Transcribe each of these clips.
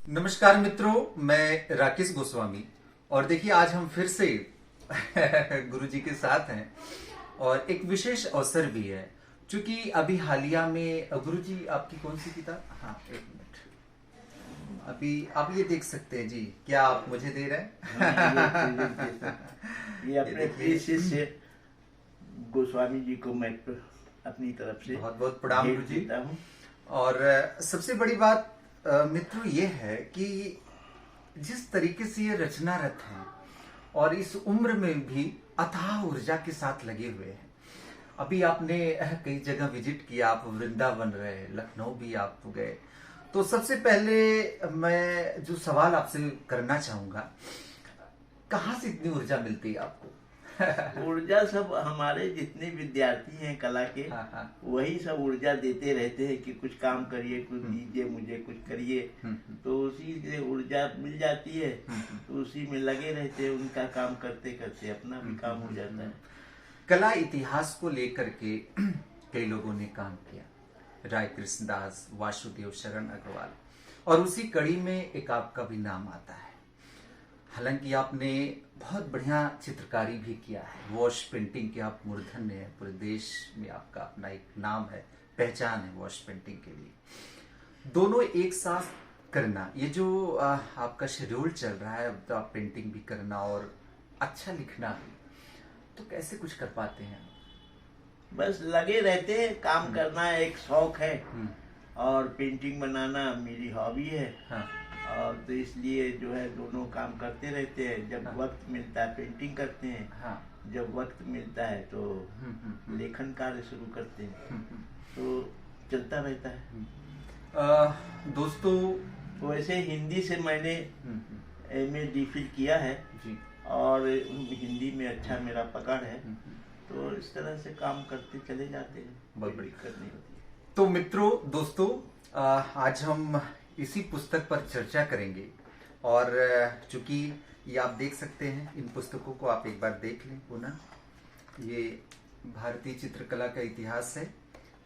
नमस्कार मित्रों, मैं राकेश गोस्वामी और देखिए आज हम फिर से गुरुजी के साथ हैं और एक विशेष अवसर भी है क्योंकि अभी हालिया में गुरुजी आपकी कौन सी किताब। हाँ, एक मिनट, अभी आप ये देख सकते हैं जी। क्या आप मुझे दे रहे हैं? ये अपने प्रिय शिष्य गोस्वामी जी को मैं अपनी तरफ से बहुत बहुत प्रणाम गुरुजी। देता हूँ। और सबसे बड़ी बात मित्रों ये है कि जिस तरीके से ये रचनारत हैं और इस उम्र में भी अथाह ऊर्जा के साथ लगे हुए हैं। अभी आपने कई जगह विजिट किया, आप वृंदावन रहे, लखनऊ भी आप गए। तो सबसे पहले मैं जो सवाल आपसे करना चाहूंगा, कहाँ से इतनी ऊर्जा मिलती है आपको? ऊर्जा सब हमारे जितने विद्यार्थी हैं कला के, वही सब ऊर्जा देते रहते हैं कि कुछ काम करिए, कुछ दीजिए मुझे, कुछ करिए। तो उसी से ऊर्जा मिल जाती है, तो उसी में लगे रहते हैं। उनका काम करते करते अपना भी काम हो जाता है। कला इतिहास को लेकर के कई लोगों ने काम किया, राय कृष्णदास, वासुदेव शरण अग्रवाल, और उसी कड़ी में एक आपका भी नाम आता है। हालांकि आपने बहुत बढ़िया चित्रकारी भी किया है, वॉश पेंटिंग के आप मूर्धन्य है, पूरे देश में आपका अपना एक नाम है, पहचान है वॉश पेंटिंग के लिए। दोनों एक साथ करना, ये जो आपका शेड्यूल चल रहा है, अब तो आप पेंटिंग भी करना और अच्छा लिखना भी, तो कैसे कुछ कर पाते हैं? बस लगे रहते हैं, काम करना एक शौक है और पेंटिंग बनाना मेरी हॉबी है। हाँ। और तो इसलिए जो है दोनों काम करते रहते हैं। जब वक्त मिलता है पेंटिंग करते हैं, जब वक्त मिलता है तो लेखन कार्य शुरू करते हैं। तो चलता रहता है। दोस्तों, वैसे हिंदी से मैंने MA DPhil किया है जी, और हिंदी में अच्छा मेरा पकड़ है। तो इस तरह से काम करते चले जाते हैं, बहुत बड़ी दिक्कत नहीं होती। तो मित्रों, दोस्तों, आज हम इसी पुस्तक पर चर्चा करेंगे और चूंकि ये आप देख सकते हैं, इन पुस्तकों को आप एक बार देख लें पुनः। ये भारतीय चित्रकला का इतिहास है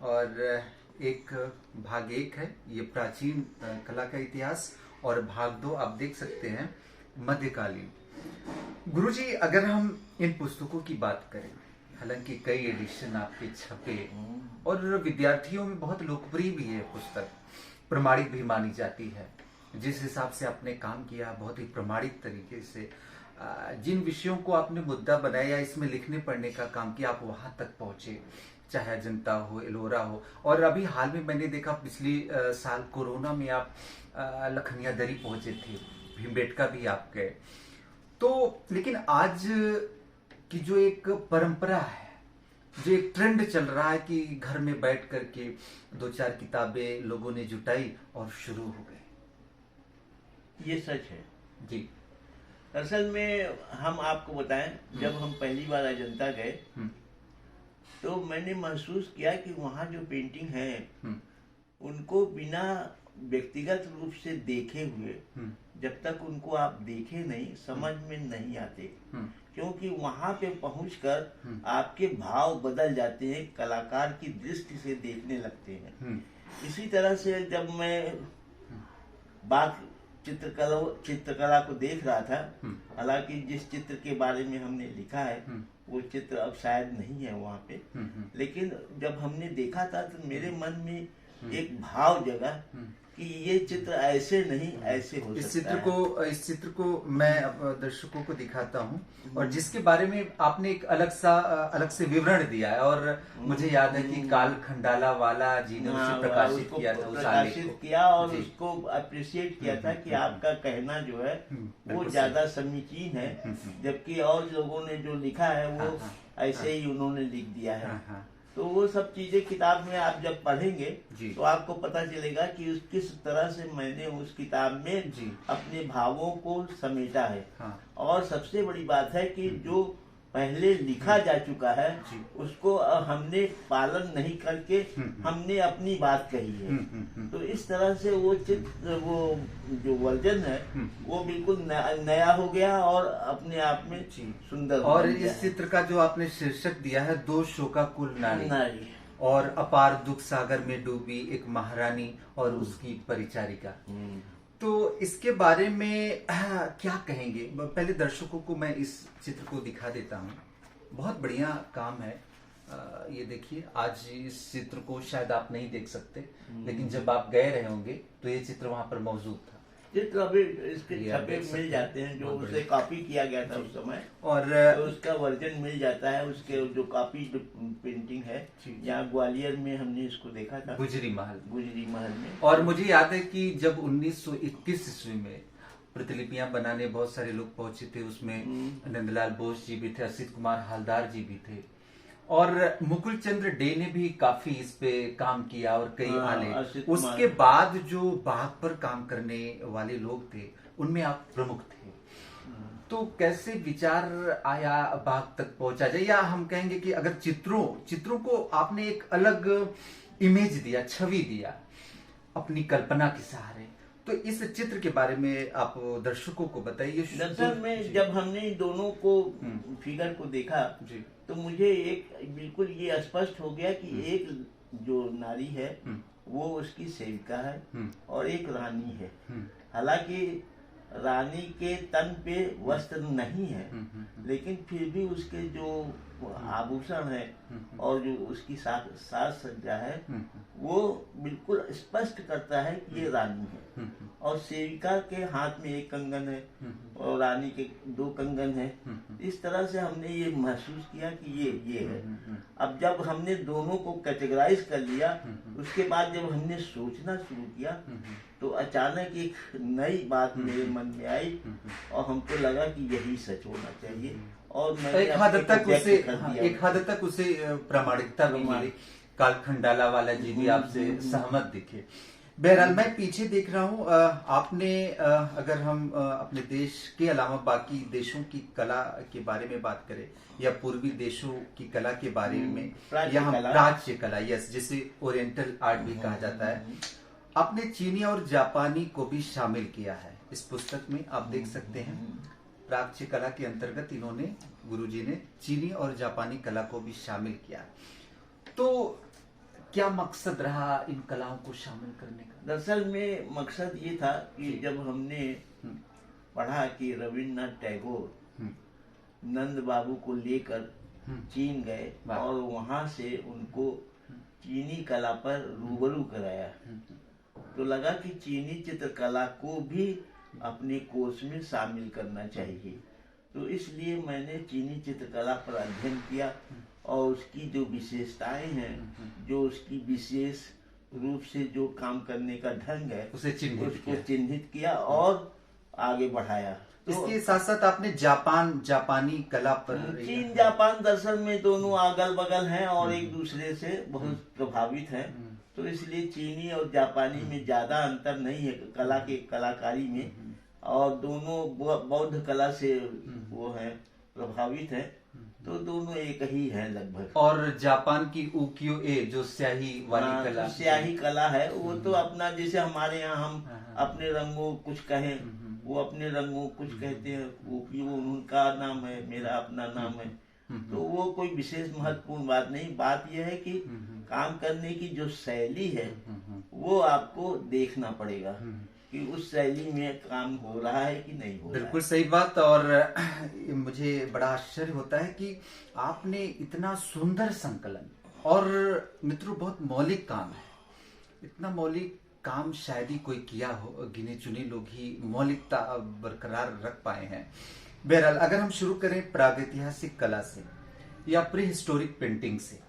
और एक भाग 1 है, ये प्राचीन कला का इतिहास, और भाग 2 आप देख सकते हैं, मध्यकालीन। गुरुजी, अगर हम इन पुस्तकों की बात करें, हालांकि कई एडिशन आपके छपे और विद्यार्थियों में बहुत लोकप्रिय भी है पुस्तक, प्रमाणित भी मानी जाती है। जिस हिसाब से आपने काम किया, बहुत ही प्रमाणित तरीके से जिन विषयों को आपने मुद्दा बनाया या इसमें लिखने पढ़ने का काम किया, आप वहां तक पहुंचे, चाहे अजंता हो, एलोरा हो, और अभी हाल में मैंने देखा पिछली साल कोरोना में आप लखनिया दरी पहुंचे थे, भीमबेटका भी आप गए। तो लेकिन आज की जो एक परंपरा है, जो एक ट्रेंड चल रहा है कि घर में बैठ करके 2-4 किताबें लोगों ने जुटाई और शुरू हो गए। ये सच है जी। असल में हम आपको बताएं, जब हम पहली बार अजंता गए तो मैंने महसूस किया कि वहाँ जो पेंटिंग है उनको बिना व्यक्तिगत रूप से देखे हुए, जब तक उनको आप देखे नहीं, समझ में नहीं आते। क्योंकि वहां पे पहुंचकर आपके भाव बदल जाते हैं, कलाकार की दृष्टि से देखने लगते हैं। इसी तरह से जब मैं बात चित्रकला को देख रहा था, हालांकि जिस चित्र के बारे में हमने लिखा है वो चित्र अब शायद नहीं है वहाँ पे, लेकिन जब हमने देखा था तो मेरे मन में एक भाव जगा कि ये चित्र ऐसे नहीं, ऐसे हो सकता है। इस चित्र को मैं अब दर्शकों को दिखाता हूँ, और जिसके बारे में आपने एक अलग से विवरण दिया है, और मुझे याद है कि काल खंडाला वाला जी ने उसे प्रकाशित किया था, प्रकाशित किया और उसको अप्रिशिएट किया था कि आपका कहना जो है वो ज्यादा समीचीन है, जबकि और लोगों ने जो लिखा है वो ऐसे ही उन्होंने लिख दिया है। तो वो सब चीजें किताब में आप जब पढ़ेंगे तो आपको पता चलेगा कि किस तरह से मैंने उस किताब में अपने भावों को समेटा है। और सबसे बड़ी बात है कि जो पहले लिखा जा चुका है उसको हमने पालन नहीं करके हमने अपनी बात कही है। तो इस तरह से वो चित्र, वो जो वर्जन है वो बिल्कुल नया हो गया और अपने आप में सुंदर। और इस चित्र का जो आपने शीर्षक दिया है, 2 शोकाकुल नारी, और अपार दुख सागर में डूबी एक महारानी और उसकी परिचारिका। तो इसके बारे में क्या कहेंगे? पहले दर्शकों को मैं इस चित्र को दिखा देता हूँ। बहुत बढ़िया काम है। ये देखिए, आज इस चित्र को शायद आप नहीं देख सकते, लेकिन जब आप गए रहे होंगे तो ये चित्र वहां पर मौजूद था। चित्र अभी इसके छपे मिल जाते हैं, जो उसे कॉपी किया गया था उस समय, और तो उसका वर्जन मिल जाता है। उसके जो कॉपी पेंटिंग है, यहाँ ग्वालियर में हमने इसको देखा था, गुजरी महल में। और मुझे याद है कि जब 1921 ईस्वी में प्रतिलिपियां बनाने बहुत सारे लोग पहुंचे थे, उसमें नंदलाल बोस जी भी थे, असित कुमार हालदार जी भी थे, और मुकुल चंद्र डे ने भी काफी इस पे काम किया और कई आले। उसके बाद जो बाघ पर काम करने वाले लोग थे, उनमें आप प्रमुख थे। तो कैसे विचार आया बाघ तक पहुंचा जाए, या हम कहेंगे कि अगर चित्रों को आपने एक अलग इमेज दिया, छवि दिया अपनी कल्पना के सहारे, तो इस चित्र के बारे में आप दर्शकों को बताइए। दरअसल में जब हमने दोनों को फिगर को देखा जी, तो मुझे एक बिल्कुल ये स्पष्ट हो गया कि एक जो नारी है वो उसकी सेविका है और एक रानी है। हालांकि रानी के तन पे वस्त्र नहीं है, लेकिन फिर भी उसके जो आभूषण है और जो उसकी साज सज्जा है, वो बिल्कुल स्पष्ट करता है कि ये रानी है। और सेविका के हाथ में एक कंगन है और रानी के 2 कंगन है। इस तरह से हमने ये महसूस किया कि ये है। अब जब हमने दोनों को कैटेगराइज कर लिया, उसके बाद जब हमने सोचना शुरू किया, तो अचानक एक नई बात मेरे मन में आई और हमको लगा कि यही सच होना चाहिए। और मैंने एक हद तक उसे प्रामाणिकता भी मिली। कालखंडाला वाला जी भी आपसे सहमत दिखे। बहरहाल मैं पीछे देख रहा हूँ, आपने अगर हम अपने देश के अलावा बाकी देशों की कला के बारे में बात करें, या पूर्वी देशों की कला के बारे में, या हम प्राच्य कला, यस, जिसे ओरिएंटल आर्ट भी कहा जाता है, आपने चीनी और जापानी को भी शामिल किया है इस पुस्तक में। आप देख सकते हैं प्राच्य कला के अंतर्गत इन्होंने, गुरुजी ने, चीनी और जापानी कला को भी शामिल किया। तो क्या मकसद रहा इन कलाओं को शामिल करने का? दरअसल में मकसद ये था कि जब हमने पढ़ा कि रविन्द्रनाथ टैगोर नंद बाबू को लेकर चीन गए और वहां से उनको चीनी कला पर रूबरू कराया, तो लगा कि चीनी चित्रकला को भी अपने कोर्स में शामिल करना चाहिए। तो इसलिए मैंने चीनी चित्रकला पर अध्ययन किया और उसकी जो विशेषताएं हैं, जो उसकी विशेष रूप से जो काम करने का ढंग है, उसको चिन्हित किया और आगे बढ़ाया। तो इसके साथ साथ आपने जापानी कला पर, चीन जापान दरअसल में दोनों अगल बगल हैं और एक दूसरे से बहुत प्रभावित हैं, तो इसलिए चीनी और जापानी में ज्यादा अंतर नहीं है कला के कलाकारी में, और दोनों बौद्ध कला से वो है प्रभावित है, तो दोनों एक ही है लगभग। और जापान की उकियो ए जो स्याही वाली कला, स्याही कला है, वो तो अपना, जैसे हमारे यहाँ हम अपने रंगों कुछ कहें, वो अपने रंगों कुछ कहते हैं, उकियो उनका नाम है, मेरा अपना नाम है। तो वो कोई विशेष महत्वपूर्ण बात नहीं। बात यह है कि काम करने की जो शैली है वो आपको देखना पड़ेगा कि उस शैली में काम हो रहा है कि नहीं हो रहा है। बिल्कुल सही बात। और मुझे बड़ा आश्चर्य होता है कि आपने इतना सुंदर संकलन, और मित्रों बहुत मौलिक काम है, इतना मौलिक काम शायद ही कोई किया हो, गिने चुने लोग ही मौलिकता बरकरार रख पाए हैं। बहरहाल अगर हम शुरू करें प्रागैतिहासिक कला से या प्री हिस्टोरिक पेंटिंग से,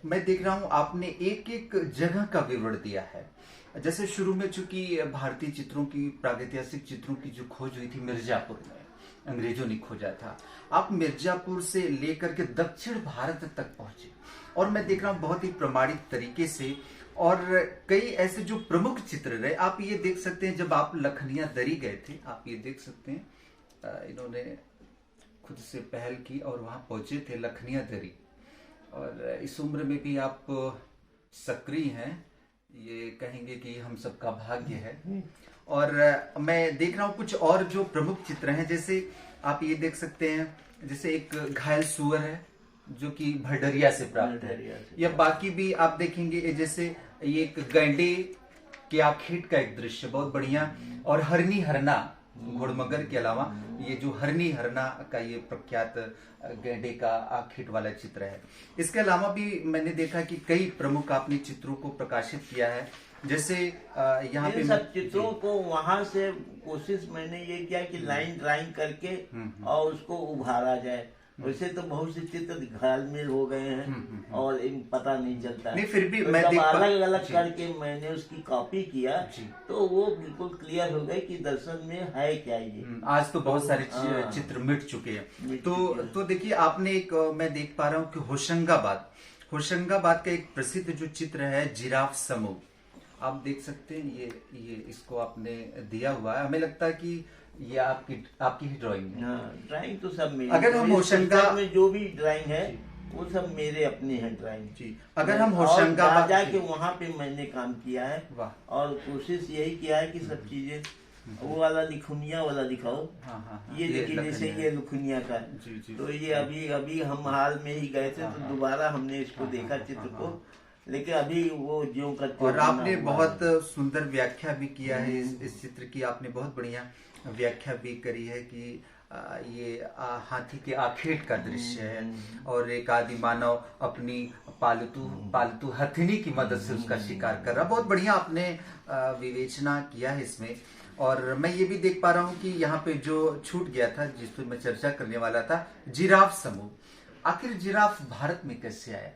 मैं देख रहा हूं आपने एक एक जगह का विवरण दिया है। जैसे शुरू में चूंकि भारतीय चित्रों की, प्रागैतिहासिक चित्रों की जो खोज हुई थी मिर्जापुर में, अंग्रेजों ने खोजा था, आप मिर्जापुर से लेकर के दक्षिण भारत तक पहुंचे, और मैं देख रहा हूं बहुत ही प्रमाणिक तरीके से, और कई ऐसे जो प्रमुख चित्र रहे। आप ये देख सकते हैं जब आप लखनिया दरी गए थे, आप ये देख सकते हैं इन्होंने खुद से पहल की और वहां पहुंचे थे लखनिया दरी, और इस उम्र में भी आप सक्रिय हैं, ये कहेंगे कि हम सबका भाग्य है। और मैं देख रहा हूं कुछ और जो प्रमुख चित्र हैं, जैसे आप ये देख सकते हैं, जैसे एक घायल सुअर है जो कि भंडरिया से प्राप्त है, या बाकी भी आप देखेंगे जैसे ये एक गैंडे के आखेट का एक दृश्य बहुत बढ़िया, और हरनी हरना घोड़मगर के अलावा ये जो हरनी हरना का ये प्रख्यात गैंडे का आखेट वाला चित्र है। इसके अलावा भी मैंने देखा कि कई प्रमुख आपने चित्रों को प्रकाशित किया है, जैसे यहाँ पे सब चित्रों को वहां से कोशिश मैंने ये किया कि लाइन ड्राइंग करके और उसको उभारा जाए। वैसे तो बहुत से चित्र घालमेल हो गए हैं और इन पता नहीं चलता। नहीं, फिर भी तो मैं जब देख अलग अलग करके मैंने उसकी कॉपी किया तो वो बिल्कुल क्लियर हो गए कि दर्शन में है क्या ये। आज तो बहुत सारे चित्र मिट चुके हैं। तो देखिए, आपने एक मैं देख पा रहा हूँ कि होशंगाबाद का एक प्रसिद्ध जो चित्र है जिराफ समूह, आप देख सकते हैं, ये इसको आपने दिया हुआ है। हमें लगता है कि ये आपकी ही ड्राइंग है। हाँ, ड्राइंग तो सब मेरी। अगर हम होशंगाबाद में जो भी ड्राइंग है वो सब मेरे अपने हैं ड्राइंग जी। अगर हम होशंगाबाद जाके वहाँ पे मैंने काम किया है वाह। और कोशिश यही किया है कि सब चीजें वो वाला लिखुनिया वाला दिखाओ। हाँ, ये देखिए, जैसे ये लुखुनिया का जी। तो ये अभी हम हाल में ही गए थे तो दोबारा हमने इसको देखा चित्र को, लेकिन अभी वो ज्यों का त्यों और आपने बहुत सुंदर व्याख्या भी किया है इस चित्र की। आपने बहुत बढ़िया व्याख्या भी करी है कि ये हाथी के आखेट का दृश्य है और एक आदि मानव अपनी पालतू हथिनी की मदद से उसका शिकार कर रहा। बहुत बढ़िया आपने विवेचना किया है इसमें। और मैं ये भी देख पा रहा हूँ कि यहाँ पे जो छूट गया था, जिस पर मैं चर्चा करने वाला था, जिराफ समूह। आखिर जिराफ भारत में कैसे आया?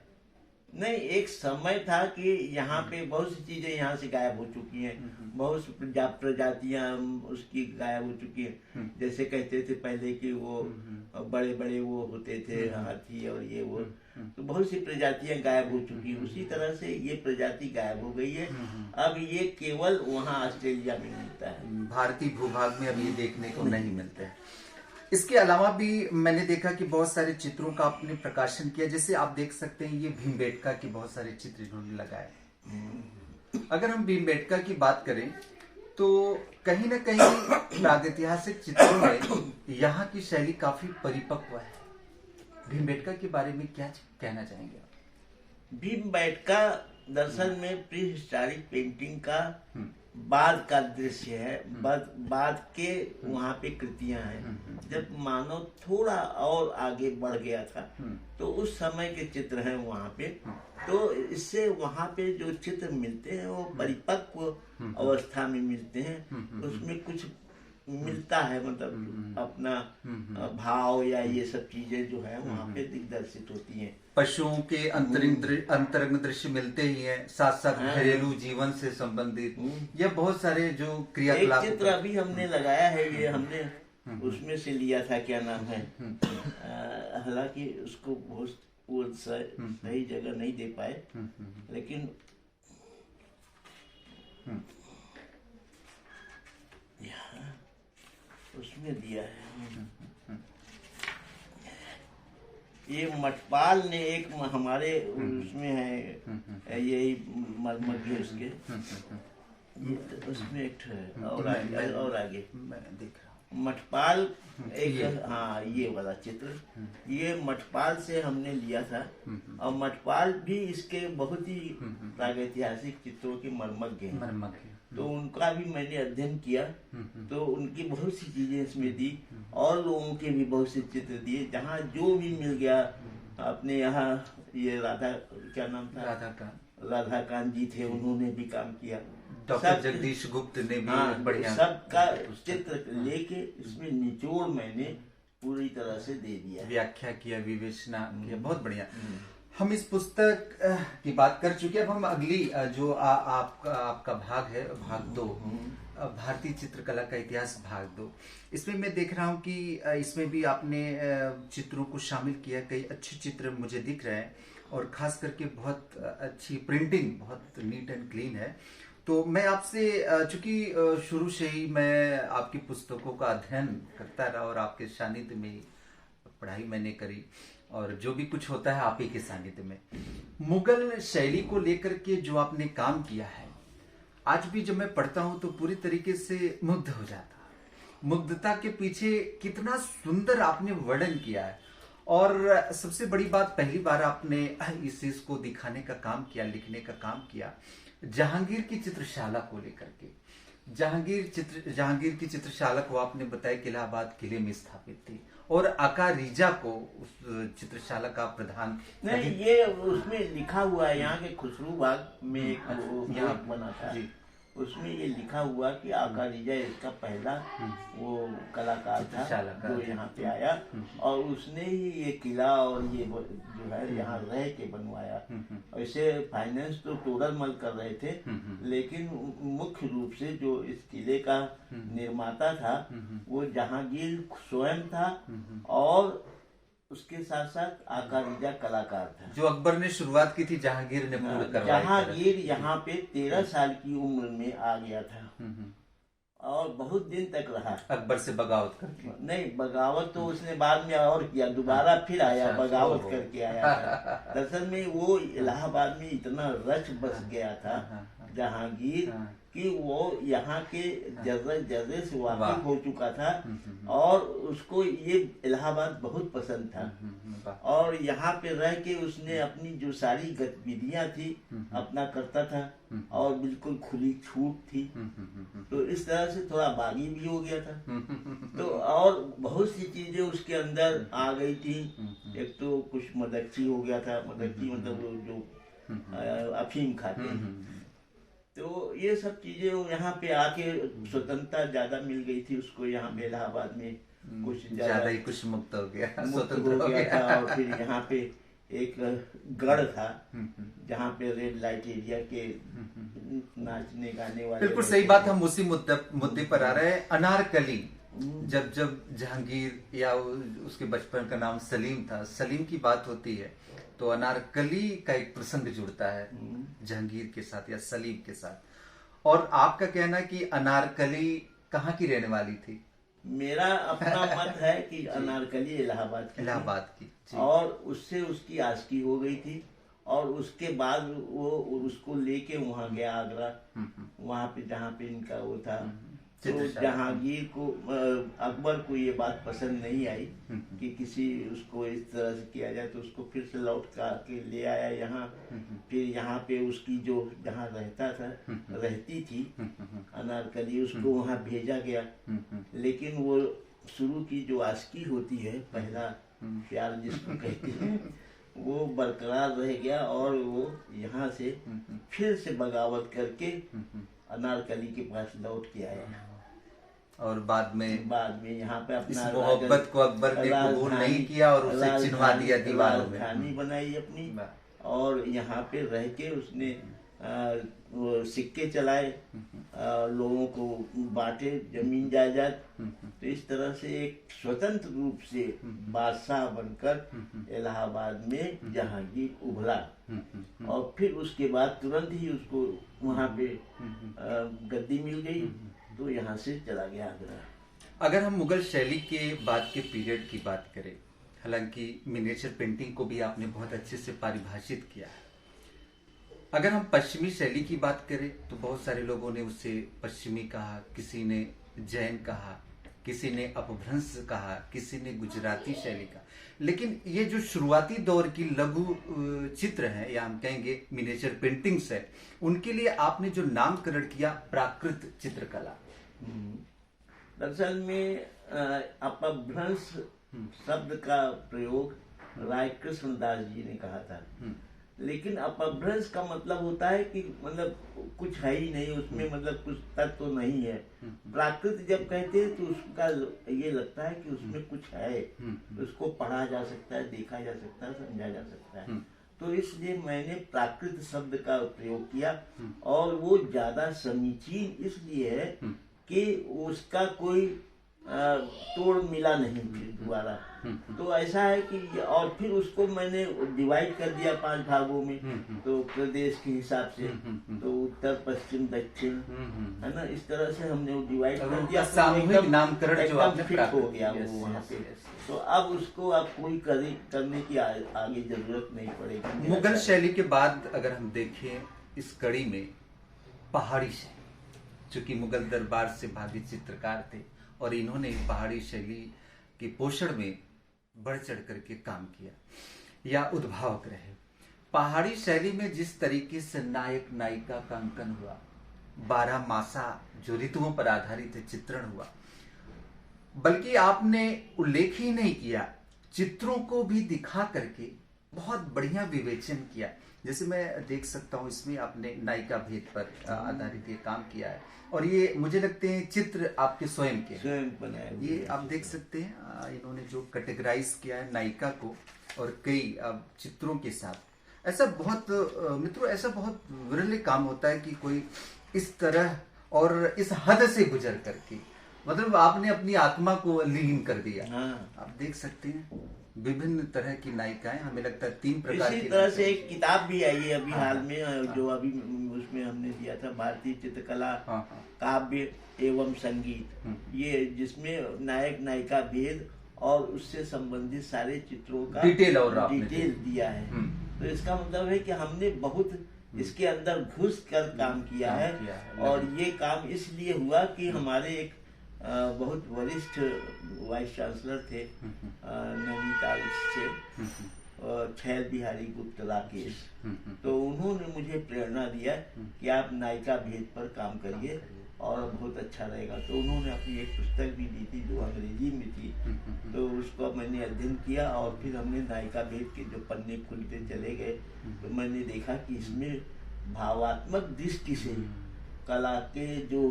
नहीं, एक समय था कि यहाँ पे बहुत सी चीजें यहाँ से गायब हो चुकी हैं, बहुत सी प्रजातियां उसकी गायब हो चुकी हैं। जैसे कहते थे पहले कि वो बड़े बड़े वो होते थे हाथी और ये वो, तो बहुत सी प्रजातियां गायब हो चुकी हैं। उसी तरह से ये प्रजाति गायब हो गई है। अब ये केवल वहाँ ऑस्ट्रेलिया में मिलता है, भारतीय भूभाग में अब ये देखने को नहीं मिलते हैं। इसके अलावा भी मैंने देखा कि बहुत सारे चित्रों का आपने प्रकाशन किया, जैसे आप देख सकते हैं ये भीमबेटका के बहुत सारे चित्र इन्होंने लगाए। अगर हम भीमबेटका की बात करें तो कहीं ना कहीं प्रागैतिहासिक चित्रों में यहाँ की शैली काफी परिपक्व है। भीमबेटका के बारे में क्या कहना चाहेंगे आप? भीमबेटका दरअसल में प्री हिस्टोरिक पेंटिंग का बाद का दृश्य है। बाद के वहाँ पे कृतियां हैं। जब मानव थोड़ा और आगे बढ़ गया था तो उस समय के चित्र हैं वहाँ पे। तो इससे वहाँ पे जो चित्र मिलते हैं वो परिपक्व अवस्था में मिलते हैं। उसमें कुछ मिलता है, मतलब अपना भाव या ये सब चीजें जो है वहाँ पे दिग्दर्शित होती हैं। पशुओं के अंतरंग दृश्य मिलते ही हैं, साथ साथ घरेलू जीवन से संबंधित ये बहुत सारे जो क्रियाकलाप। एक चित्र अभी हमने लगाया है, ये हमने उसमें से लिया था, क्या नाम है, हालांकि उसको बहुत वो सही जगह नहीं दे पाए, लेकिन उसमें दिया है। ये मठपाल ने एक हमारे उसमें है, यही मरमर उसके उसमें एक है। और आगे मैं देख रहा हूँ मठपाल एक, हाँ ये वाला चित्र, ये मठपाल से हमने लिया था। और मठपाल भी इसके बहुत ही प्रागैतिहासिक चित्रों के मर्मज्ञ हैं। तो उनका भी मैंने अध्ययन किया, तो उनकी बहुत सी चीजें इसमें दी और लोगों के भी बहुत से चित्र दिए। जहाँ जो भी मिल गया, अपने यहाँ ये राधा, क्या नाम था, राधाकांत जी थे, उन्होंने भी काम किया। डॉक्टर जगदीश गुप्त ने भी बढ़िया सबका चित्र लेके इसमें निचोड़ मैंने पूरी तरह से दे दिया, व्याख्या किया, विवेचना किया। बहुत बढ़िया। हम इस पुस्तक की बात कर चुके हैं। अब हम अगली जो आपका भाग है, भाग 2, भारतीय चित्रकला का इतिहास भाग 2, इसमें मैं देख रहा हूँ कि इसमें भी आपने चित्रों को शामिल किया। कई अच्छे चित्र मुझे दिख रहे हैं और खास करके बहुत अच्छी प्रिंटिंग, बहुत नीट एंड क्लीन है। तो मैं आपसे, चूंकि शुरू से ही मैं आपकी पुस्तकों का अध्ययन करता रहा और आपके सानिध्य में पढ़ाई मैंने करी, और जो भी कुछ होता है आप ही के सानिध्य में। मुगल शैली को लेकर के जो आपने काम किया है, आज भी जब मैं पढ़ता हूं तो पूरी तरीके से मुग्ध हो जाता। मुग्धता के पीछे कितना सुंदर आपने वर्णन किया है। और सबसे बड़ी बात, पहली बार आपने इस चीज को दिखाने का काम किया, लिखने का काम किया। जहांगीर की चित्रशाला को लेकर के, जहांगीर की चित्रशाला को आपने बताया कि इलाहाबाद किले में स्थापित थी, और आका रीजा को उस चित्रशाला का प्रधान नहीं, ये उसमें लिखा हुआ है, यहाँ के खुसरू बाग में एक यहाँ बना था जी। उसमें ये लिखा हुआ कि आका रीजा इसका पहला वो कलाकार था जो यहाँ पे आया, और उसने ही ये किला और ये जो है यहाँ रह के बनवाया। ऐसे फाइनेंस तो तोडरमल कर रहे थे, लेकिन मुख्य रूप से जो इस किले का निर्माता था वो जहांगीर स्वयं था, और उसके साथ साथ आका रीजा कलाकार था। जो अकबर ने शुरुआत की थी, जहांगीर ने पूर्ण करवाई। जहांगीर यहाँ पे 13 साल की उम्र में आ गया था और बहुत दिन तक रहा। अकबर से बगावत करके? नहीं, बगावत तो उसने बाद में और किया, दोबारा फिर आया, बगावत करके आया था। दरअसल में वो इलाहाबाद में इतना रच बस गया था जहांगीर कि वो यहाँ के जर्रे से वाकिफ हो चुका था, और उसको ये इलाहाबाद बहुत पसंद था, और यहाँ पे रह के उसने अपनी जो सारी गतिविधियां थी अपना करता था, और बिल्कुल खुली छूट थी। तो इस तरह से थोड़ा बागी भी हो गया था। तो और बहुत सी चीजें उसके अंदर आ गई थी। एक तो कुछ मदक्ची हो गया था, मदक्ची मतलब जो अफीम खाते हैं। तो ये सब चीजें यहाँ पे आके स्वतंत्रता ज्यादा मिल गई थी उसको, यहाँ पे इलाहाबाद में कुछ ज्यादा ही कुछ मुक्त हो गया, स्वतंत्र हो गया था। और फिर यहाँ पे एक गढ़ था जहाँ पे रेड लाइट एरिया के नाचने गाने वाले। बिल्कुल सही बात। हम उसी मुद्दे पर आ रहे हैं। अनारकली, जब जहांगीर या उसके बचपन का नाम सलीम था, सलीम की बात होती है तो अनारकली का एक प्रसंग जुड़ता है जहांगीर के साथ या सलीम के साथ। और आपका कहना है कि अनारकली कहाँ की रहने वाली थी? मेरा अपना मत है कि अनारकली इलाहाबाद की और उससे उसकी आशिकी हो गई थी, और उसके बाद वो उसको लेके वहाँ गया आगरा, वहाँ पे जहाँ पे इनका वो था। तो जहांगीर को, अकबर को ये बात पसंद नहीं आई कि किसी उसको इस तरह से किया जाए, तो उसको फिर से लौट के ले आया यहाँ। फिर यहाँ पे उसकी जो जहाँ रहती थी अनारकली, उसको वहाँ भेजा गया। लेकिन वो शुरू की जो आशिकी होती है, पहला प्यार जिसको कहते हैं, वो बरकरार रह गया, और वो यहाँ से फिर से बगावत करके अनारकली के पास लौट के आया। और बाद में यहाँ पे अपना इस मोहब्बत को अकबर ने कबूल नहीं किया और उसे चिनवा दिया दीवारों में। राजधानी बनाई अपनी, और यहाँ पे रह के उसने वो सिक्के चलाए, लोगों को बांटे जमीन जायदाद। तो इस तरह से एक स्वतंत्र रूप से बादशाह बनकर इलाहाबाद में जहांगीर उभरा, और फिर उसके बाद तुरंत ही उसको वहाँ पे गद्दी मिल गई, तो यहाँ से चला गया आगरा। अगर हम मुगल शैली के बाद के पीरियड की बात करें, हालांकि मिनिएचर पेंटिंग को भी आपने बहुत अच्छे से परिभाषित किया है। अगर हम पश्चिमी शैली की बात करें तो बहुत सारे लोगों ने उसे पश्चिमी कहा, किसी ने जैन कहा, किसी ने अपभ्रंश कहा, किसी ने गुजराती शैली कहा। लेकिन ये जो शुरुआती दौर की लघु चित्र हैं, या हम कहेंगे मिनिएचर पेंटिंग्स है, उनके लिए आपने जो नामकरण किया प्राकृत चित्रकला। दरअसल में अपभ्रंश शब्द का प्रयोग राय कृष्ण दास जी ने कहा था। लेकिन अपभ्रंश का मतलब होता है कि मतलब कुछ है ही नहीं उसमें, मतलब कुछ तत्व तो नहीं है। प्राकृत जब कहते हैं तो उसका ये लगता है कि उसमें कुछ है, उसको पढ़ा जा सकता है, देखा जा सकता है, समझा जा सकता है। तो इसलिए मैंने प्राकृत शब्द का प्रयोग किया, और वो ज्यादा समीचीन इसलिए है कि उसका कोई तोड़ मिला नहीं फिर दोबारा। तो ऐसा है कि, और फिर उसको मैंने डिवाइड कर दिया 5 भागों में, तो प्रदेश के हिसाब से, तो उत्तर पश्चिम दक्षिण, है ना, इस तरह से हमने डिवाइड कर दिया। सामूहिक नामकरण जो आपने फिट हो गया वो वहाँ पे। तो अब उसको अब कोई करने की आगे जरूरत नहीं पड़ेगी। मुगल शैली के बाद अगर हम देखें इस कड़ी में पहाड़ी शैली, चूंकि मुगल दरबार से भागी चित्रकार थे और इन्होंने पहाड़ी शैली के पोषण में बढ़ चढ़ करके काम किया या उद्भावक रहे। पहाड़ी शैली में जिस तरीके से नायक नायिका का अंकन हुआ, 12 मासा जो ऋतुओं पर आधारित चित्रण हुआ, बल्कि आपने उल्लेख ही नहीं किया, चित्रों को भी दिखा करके बहुत बढ़िया विवेचन किया। जैसे मैं देख सकता हूँ इसमें आपने नायिका भेद पर आधारित ये काम किया है, और ये मुझे लगते हैं चित्र आपके स्वयं के स्वयं बनाए हुए ये आप देख सकते हैं। इन्होंने जो कैटेगराइज किया है नायिका को और कई चित्रों के साथ, ऐसा बहुत मित्रों, ऐसा बहुत विरल काम होता है कि कोई इस तरह और इस हद से गुजर करके, मतलब आपने अपनी आत्मा को लीन कर दिया। हाँ। आप देख सकते हैं विभिन्न तरह की नायिकाएं, हमें लगता है 3 प्रकार इसी की तरह से एक किताब भी आई है अभी हाँ, हाल में, जो अभी उसमें हमने दिया था, भारतीय चित्रकला हाँ, काव्य एवं संगीत, ये जिसमें नायक नायिका भेद और उससे संबंधित सारे चित्रों का डिटेल और आपने डिटेल दिया है। तो इसका मतलब है कि हमने बहुत इसके अंदर घुस कर काम किया है, और ये काम इसलिए हुआ कि हमारे एक बहुत वरिष्ठ वाइस चांसलर थे नैनीताल से, छैल बिहारी गुप्त राकेश, तो उन्होंने मुझे प्रेरणा दिया कि आप नायिका भेद पर काम करिए और बहुत अच्छा रहेगा। तो उन्होंने अपनी एक पुस्तक भी दी थी जो अंग्रेजी में थी, तो उसको मैंने अध्ययन किया, और फिर हमने नायिका भेद के जो पन्ने खुलते चले गए, तो मैंने देखा कि इसमें भावात्मक दृष्टि से कला के जो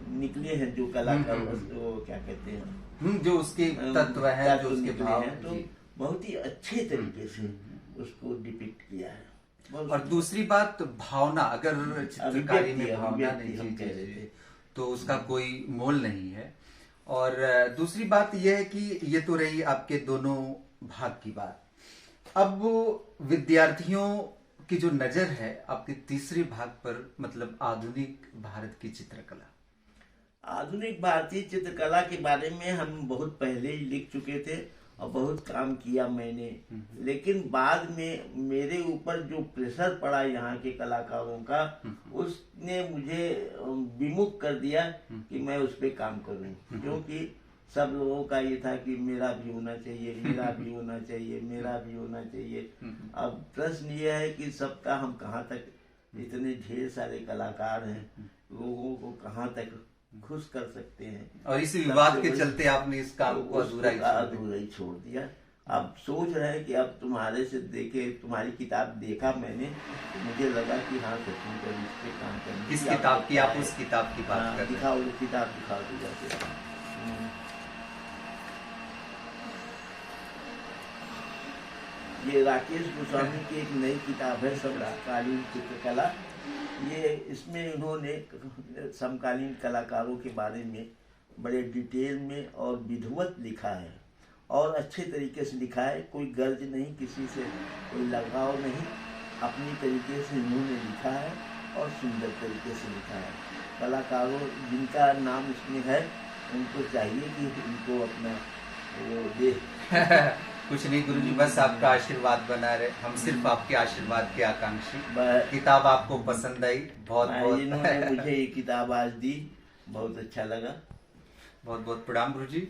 निकले हैं, जो कला का वो क्या कहते हैं, जो उसके तत्व हैं, जो उसके भाव हैं, तो बहुत ही अच्छे तरीके से उसको डिपिक्ट किया है। और दूसरी बात भावना, अगर चित्रकारी में भावना नहीं हम कह रहे जी, थे, तो उसका कोई मोल नहीं है। और दूसरी बात यह है कि ये तो रही आपके दोनों भाग की बात। अब विद्यार्थियों की जो नजर है आपके तीसरे भाग पर, मतलब आधुनिक भारत की चित्रकला। आधुनिक भारतीय चित्रकला के बारे में हम बहुत पहले ही लिख चुके थे और बहुत काम किया मैंने, लेकिन बाद में मेरे ऊपर जो प्रेशर पड़ा यहाँ के कलाकारों का, उसने मुझे विमुख कर दिया कि मैं उस पर काम करूं, क्योंकि सब लोगों का ये था कि मेरा भी होना चाहिए, मेरा भी होना चाहिए, मेरा भी होना चाहिए। अब प्रश्न ये है कि सबका हम कहाँ तक, इतने ढेर सारे कलाकार हैं, लोगों को कहाँ तक खुश कर सकते हैं, और इसी विवाद के चलते आपने इस काम को अधूरा ही छोड़ दिया। अब सोच रहे हैं कि अब तुम्हारे से देखे, तुम्हारी किताब देखा मैंने, तो मुझे लगा कि हाँ सचिन कर इस पे काम करना। किस किताब की, आप उस किताब की बात कर रहे हैं? दिखाओ, किताब दिखा दी जाती। ये राकेश गोस्वामी की एक नई किताब है, समकालीन चित्रकला। ये इसमें उन्होंने समकालीन कलाकारों के बारे में बड़े डिटेल में और विधिवत लिखा है, और अच्छे तरीके से लिखा है। कोई गर्ज नहीं, किसी से कोई लगाव नहीं, अपनी तरीके से इन्होंने लिखा है और सुंदर तरीके से लिखा है। कलाकारों जिनका नाम इसमें है, उनको चाहिए कि उनको अपना वो दे। कुछ नहीं गुरुजी, बस आपका आशीर्वाद बना रहे, हम सिर्फ आपके आशीर्वाद के आकांक्षी। किताब आपको पसंद आई? बहुत बहुत इन्होंने मुझे ये किताब आज दी, बहुत अच्छा लगा। बहुत बहुत प्रणाम गुरुजी।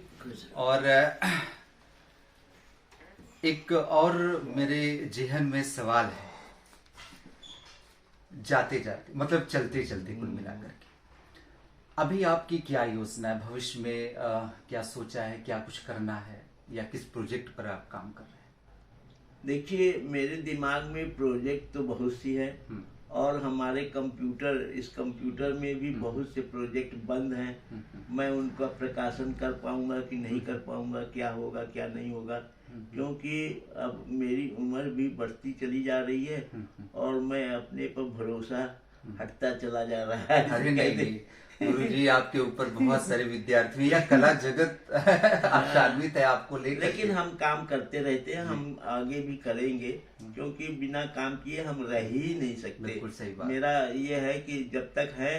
और एक और मेरे जेहन में सवाल है, जाते जाते, मतलब चलते चलते कुल मिलाकर के, अभी आपकी क्या योजना है भविष्य में? क्या सोचा है, क्या कुछ करना है, या किस प्रोजेक्ट पर आप काम कर रहे हैं? देखिए, मेरे दिमाग में प्रोजेक्ट तो बहुत सी है, और हमारे इस कंप्यूटर में भी बहुत से प्रोजेक्ट बंद हैं। मैं उनका प्रकाशन कर पाऊंगा कि नहीं कर पाऊंगा, क्या होगा क्या नहीं होगा, क्योंकि अब मेरी उम्र भी बढ़ती चली जा रही है और मैं अपने पर भरोसा हटता चला जा रहा है। अरे नहीं गुरुजी, आपके ऊपर बहुत सारे विद्यार्थी या कला जगत आशान्वित है आपको लेकर। लेकिन हम काम करते रहते हैं, हम आगे भी करेंगे, क्योंकि बिना काम किए हम रह ही नहीं सकते। बिल्कुल सही बात। मेरा ये है कि जब तक है,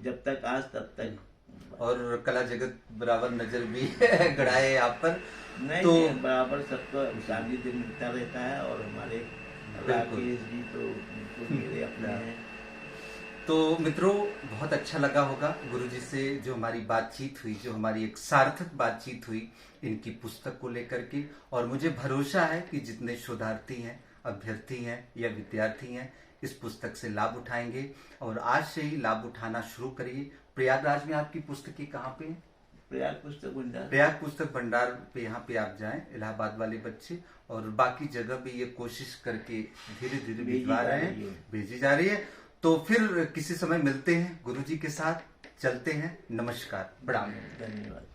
जब तक आज तब तक। और कला जगत बराबर नजर भी गड़ाए आप पर, नहीं तो बराबर सबका सानिध्य मिलता रहता है, और हमारे राकेश जी तो मेरे अपने हैं। तो मित्रों, बहुत अच्छा लगा होगा गुरुजी से जो हमारी बातचीत हुई, जो हमारी एक सार्थक बातचीत हुई इनकी पुस्तक को लेकर के। और मुझे भरोसा है कि जितने शोधार्थी हैं, अभ्यर्थी हैं या विद्यार्थी हैं, इस पुस्तक से लाभ उठाएंगे और आज से ही लाभ उठाना शुरू करिए। प्रयागराज में आपकी पुस्तकें कहाँ पे हैं? प्रयाग पुस्तक भंडार। प्रयाग पुस्तक भंडार पे, यहाँ पे आप जाएं, इलाहाबाद वाले बच्चे, और बाकी जगह भी ये कोशिश करके धीरे धीरे भिजवा रहे हैं, भेजी जा रही है। तो फिर किसी समय मिलते हैं गुरुजी के साथ, चलते हैं। नमस्कार, प्रणाम। धन्यवाद।